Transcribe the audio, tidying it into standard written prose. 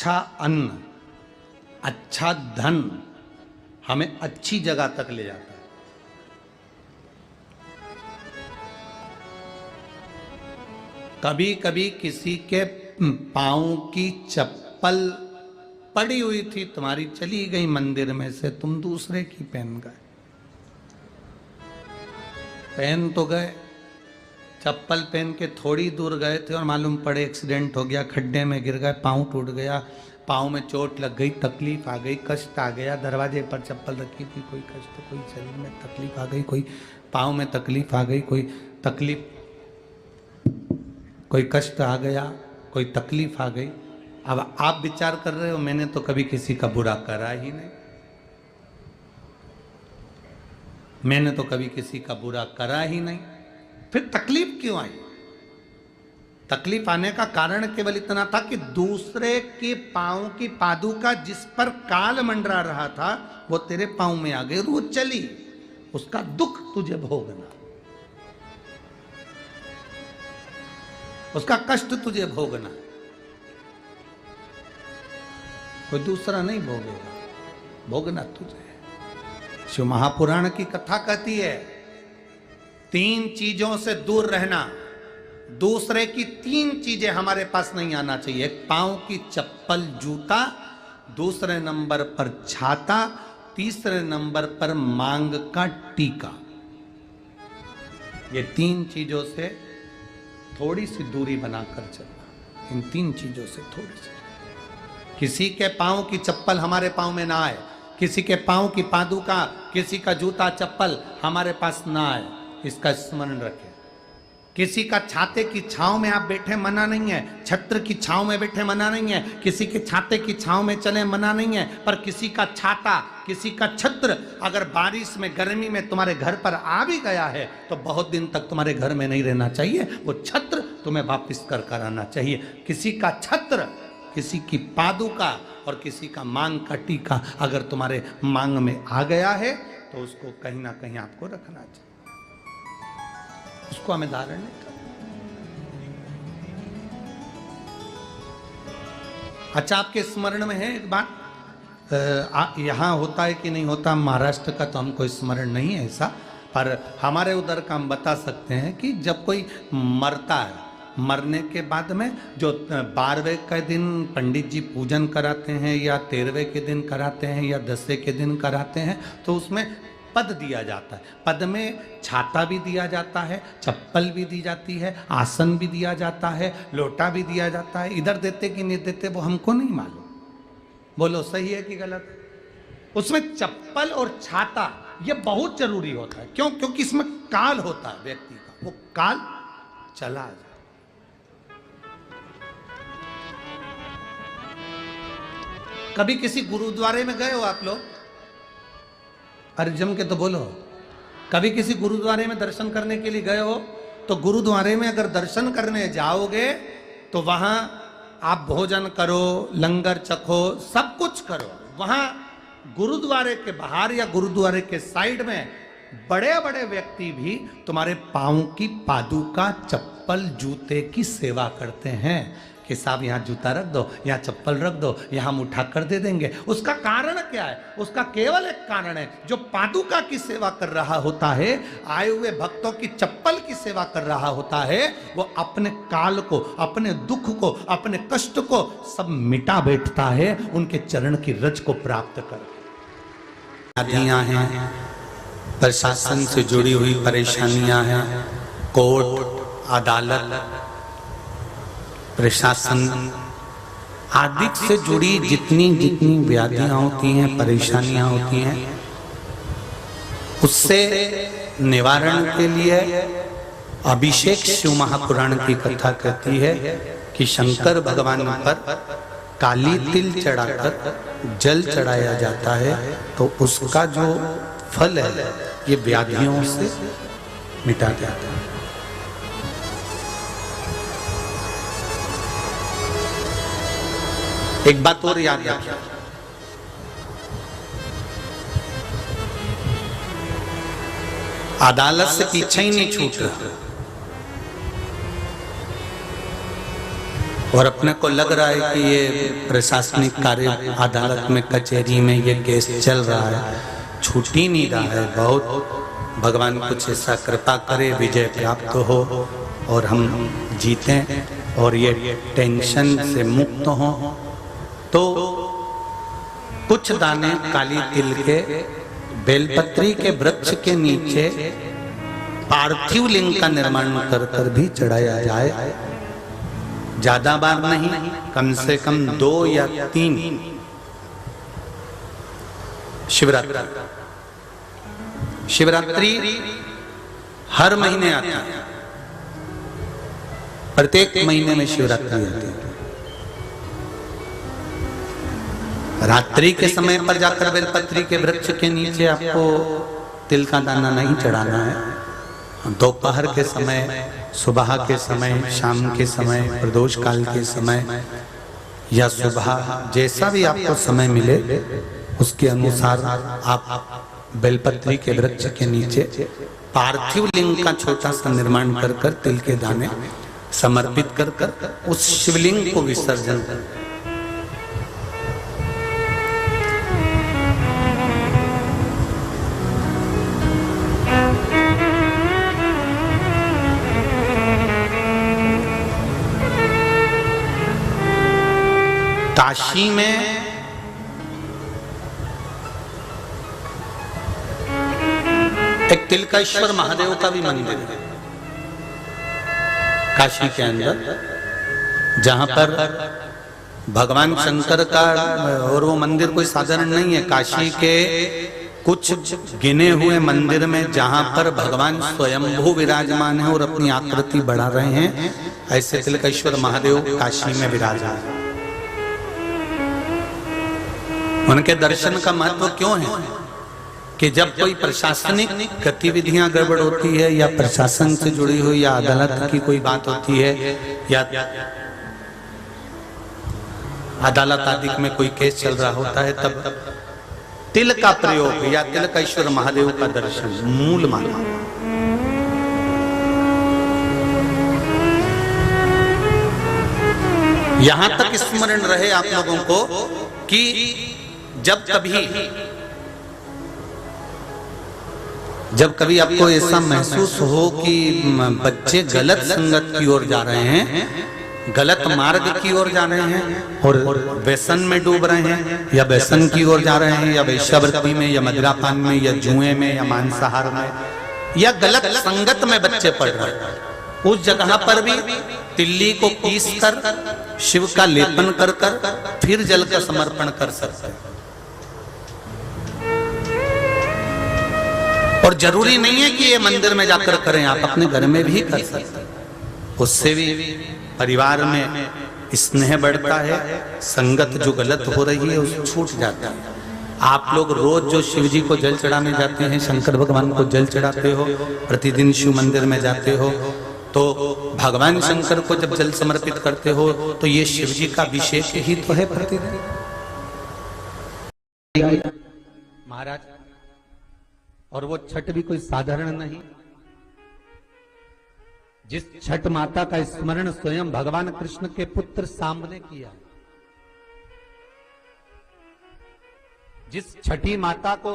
अच्छा अन्न, अच्छा धन हमें अच्छी जगह तक ले जाता है। कभी कभी किसी के पाँव की चप्पल पड़ी हुई थी, तुम्हारी चली गई मंदिर में से, तुम दूसरे की पहन गए। पहन तो गए, चप्पल पहन के थोड़ी दूर गए थे और मालूम पड़े एक्सीडेंट हो गया, खड्डे में गिर गए, पाँव टूट गया, पाँव में चोट लग गई, तकलीफ आ गई, कष्ट आ गया। दरवाजे पर चप्पल रखी थी, कोई कष्ट, कोई शरीर में तकलीफ आ गई, कोई पाँव में तकलीफ आ गई, कोई तकलीफ, कोई कष्ट आ गया, कोई तकलीफ आ गई। अब आप विचार कर रहे हो मैंने तो कभी किसी का बुरा करा ही नहीं, मैंने तो कभी किसी का बुरा करा ही नहीं, फिर तकलीफ क्यों आई? तकलीफ आने का कारण केवल इतना था कि दूसरे के पांव की पादुका जिस पर काल मंडरा रहा था वो तेरे पांव में आ गई और वो चली, उसका दुख तुझे भोगना, उसका कष्ट तुझे भोगना, कोई दूसरा नहीं भोगेगा, भोगना तुझे। शिव महापुराण की कथा कहती है 3 चीजों से दूर रहना, दूसरे की 3 चीजें हमारे पास नहीं आना चाहिए। एक पांव की चप्पल जूता, दूसरे नंबर पर छाता, तीसरे नंबर पर मांग का टीका। ये 3 चीजों से थोड़ी सी दूरी बनाकर चलना, इन 3 चीजों से थोड़ी सी। किसी के पांव की चप्पल हमारे पांव में ना आए, किसी के पांव की पादुका, किसी का जूता चप्पल हमारे पास ना आए, इसका स्मरण रखें। किसी का छाते की छांव में आप बैठे मना नहीं है, छत्र की छांव में बैठे मना नहीं है, किसी के छाते की छांव में चले मना नहीं है, पर किसी का छाता, किसी का छत्र अगर बारिश में, गर्मी में तुम्हारे घर पर आ भी गया है तो बहुत दिन तक तुम्हारे घर में नहीं रहना चाहिए, वो छत्र तुम्हें वापस कर आना चाहिए। किसी का छत्र, किसी की पादुका और किसी का मांग का टीका अगर तुम्हारे मांग में आ गया है तो उसको कहीं ना कहीं आपको रखना चाहिए, उसको हमें धारण नहीं करना। अच्छा, आपके स्मरण में है एक बात, यहां होता है कि नहीं होता महाराष्ट्र का तो हमको स्मरण नहीं है ऐसा, पर हमारे उधर का हम बता सकते हैं कि जब कोई मरता है, मरने के बाद में जो 12वें के दिन पंडित जी पूजन कराते हैं या 13वें के दिन कराते हैं या 10वें के दिन कराते हैं तो उसमें पद दिया जाता है। पद में छाता भी दिया जाता है, चप्पल भी दी जाती है, आसन भी दिया जाता है, लोटा भी दिया जाता है। इधर देते कि नहीं देते वो हमको नहीं मालूम, बोलो सही है कि गलत? उसमें चप्पल और छाता ये बहुत जरूरी होता है। क्यों? क्योंकि इसमें काल होता है व्यक्ति का, वो काल चला जाए। कभी किसी गुरुद्वारे में गए हो आप लोग? अरे जम के तो बोलो। कभी किसी गुरुद्वारे में दर्शन करने के लिए गए हो? तो गुरुद्वारे में अगर दर्शन करने जाओगे तो वहां आप भोजन करो, लंगर चखो, सब कुछ करो। वहां गुरुद्वारे के बाहर या गुरुद्वारे के साइड में बड़े बड़े व्यक्ति भी तुम्हारे पांव की पादुका, चप्पल, जूते की सेवा करते हैं कि साहब यहाँ जूता रख दो, यहाँ चप्पल रख दो, यहाँ हम उठा कर दे देंगे। उसका कारण क्या है? उसका केवल एक कारण है, जो पादुका की सेवा कर रहा होता है, आए हुए भक्तों की चप्पल की सेवा कर रहा होता है, वो अपने काल को, अपने दुख को, अपने कष्ट को सब मिटा बैठता है उनके चरण की रज को प्राप्त कर। आदियां हैं, प्रशासन से जुड़ी हुई परेशानियां हैं, कोर्ट, अदालत, प्रशासन आदि से जुड़ी जितनी जितनी व्याधियां होती हैं, परेशानियां होती हैं, उससे निवारण के लिए अभिषेक शिव महापुराण की कथा कहती है कि शंकर भगवान पर काली तिल चढ़ाकर जल चढ़ाया जाता है तो उसका जो फल है ये व्याधियों से मिटा जाता है। एक बात और याद रखिए, अदालत से पीछे ही नहीं छूट रहा। और अपने को लग रहा है कि ये प्रशासनिक कार्य अदालत में कचहरी में ये केस चल रहा है, छूट ही नहीं रहा है। बहुत भगवान कुछ ऐसा कृपा करे, विजय प्राप्त हो और हम जीतें और ये टेंशन से मुक्त हो। तो कुछ दाने काली तिल के बेलपत्री के वृक्ष के नीचे पार्थिव लिंग का निर्माण कर कर भी चढ़ाया जाए। ज्यादा बार नहीं, कम से कम 2 या 3 शिवरात्रि। शिवरात्रि हर महीने आती है, प्रत्येक महीने में शिवरात्रि आती है। रात्रि के समय पर जाकर बेलपत्री के वृक्ष के नीचे आपको तिल का दाना नहीं चढ़ाना है। दोपहर के समय, सुबह के समय, शाम के समय, प्रदोष काल के समय या सुबह, जैसा भी आपको समय मिले उसके अनुसार आप बेलपत्री के वृक्ष के नीचे पार्थिव लिंग का छोटा सा निर्माण कर कर तिल के दाने समर्पित कर कर उस शिवलिंग को विसर्जन कर। काशी में एक तिलकेश्वर महादेव का भी मंदिर है काशी के अंदर, जहां पर भगवान शंकर का, और वो मंदिर कोई साधारण नहीं है। काशी के कुछ गिने हुए मंदिर में जहां पर भगवान स्वयंभू विराजमान है और अपनी आकृति बढ़ा रहे हैं, ऐसे तिलकेश्वर महादेव काशी में विराजमान है। उनके दर्शन का महत्व क्यों है कि जब कोई प्रशासनिक गतिविधियां गड़बड़ होती है या प्रशासन से जुड़ी हुई या अदालत की कोई बात होती है या अदालत आदि में कोई केस चल रहा होता है, तब तिल का प्रयोग या तिलकेश्वर महादेव का दर्शन मूल माना। यहां तक स्मरण रहे आप लोगों को कि जब कभी आपको ऐसा महसूस हो कि बच्चे गलत संगत की ओर जा रहे हैं, गलत मार्ग की ओर जा रहे हैं और व्यसन में डूब रहे हैं, या व्यसन की ओर जा रहे हैं, या वेश्यावृत्ति में, या मदिरापान में, या जुए में, या मांसाहार में, या गलत संगत में बच्चे पड़ रहे हैं, उस जगह पर भी तिल्ली को पीस कर शिव का लेपन कर कर फिर जल का समर्पण कर सकते हैं। और जरूरी नहीं है कि ये मंदिर में जाकर करें, आप अपने घर में भी कर सकते हैं। उससे भी परिवार में स्नेह बढ़ता है, संगत जो गलत हो रही है उस छूट जाता है। आप लोग रोज जो शिव जी को जल चढ़ाने जाते हैं, शंकर भगवान को जल चढ़ाते हो, प्रतिदिन शिव मंदिर में जाते हो, तो भगवान शंकर को जब जल समर्पित करते हो तो ये शिव जी का विशेष ही तो है प्रतिदिन। महाराज, और वो छठ भी कोई साधारण नहीं। जिस छठ माता का स्मरण स्वयं भगवान कृष्ण के पुत्र सामने किया, जिस छठी माता को